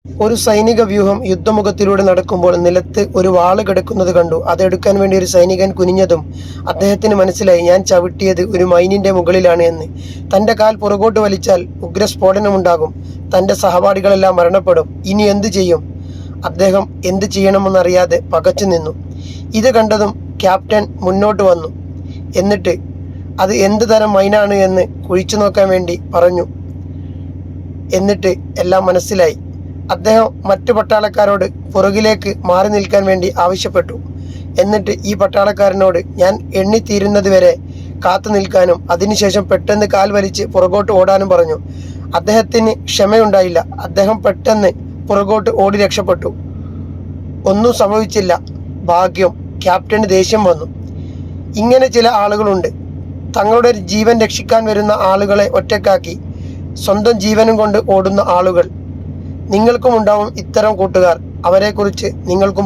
ഒരു സൈനിക വ്യൂഹം യുദ്ധമുഖത്തിലൂടെ നടക്കുമ്പോൾ നിലത്ത് ഒരു വാള് കിടക്കുന്നത് കണ്ടു. അതെടുക്കാൻ വേണ്ടി ഒരു സൈനികൻ കുനിഞ്ഞതും അദ്ദേഹത്തിന് മനസ്സിലായി ഞാൻ ചവിട്ടിയത് ഒരു മൈനിന്റെ മുകളിലാണ് എന്ന്. തന്റെ കാൽ പുറകോട്ട് വലിച്ചാൽ ഉഗ്രസ്ഫോടനമുണ്ടാകും. തന്റെ സഹപാഠികളെല്ലാം മരണപ്പെടും. ഇനി എന്തു ചെയ്യും? അദ്ദേഹം എന്ത് ചെയ്യണമെന്നറിയാതെ പകച്ചു നിന്നു. ഇത് കണ്ടതും ക്യാപ്റ്റൻ മുന്നോട്ട് വന്നു. എന്നിട്ട് അത് എന്ത് തരം മൈനാണ് എന്ന് കുഴിച്ചു നോക്കാൻ വേണ്ടി പറഞ്ഞു. എന്നിട്ട് എല്ലാം മനസ്സിലായി. അദ്ദേഹം മറ്റു പട്ടാളക്കാരോട് പുറകിലേക്ക് മാറി നിൽക്കാൻ വേണ്ടി ആവശ്യപ്പെട്ടു. എന്നിട്ട് ഈ പട്ടാളക്കാരനോട് ഞാൻ എണ്ണിത്തീരുന്നത് വരെ കാത്തു നിൽക്കാനും അതിനുശേഷം പെട്ടെന്ന് കാൽ വലിച്ച് പുറകോട്ട് ഓടാനും പറഞ്ഞു. അദ്ദേഹത്തിന് ക്ഷമയുണ്ടായില്ല. അദ്ദേഹം പെട്ടെന്ന് പുറകോട്ട് ഓടി രക്ഷപ്പെട്ടു. ഒന്നും സംഭവിച്ചില്ല. ഭാഗ്യം. ക്യാപ്റ്റന് ദേഷ്യം വന്നു. ഇങ്ങനെ ചില ആളുകളുണ്ട്. തങ്ങളുടെ ജീവൻ രക്ഷിക്കാൻ വരുന്ന ആളുകളെ ഒറ്റക്കാക്കി സ്വന്തം ജീവനും കൊണ്ട് ഓടുന്ന ആളുകൾ. നിങ്ങൾക്കും ഉണ്ടാവും ഇത്തരം കൂട്ടുകാർ. അവരെക്കുറിച്ച് നിങ്ങൾക്കും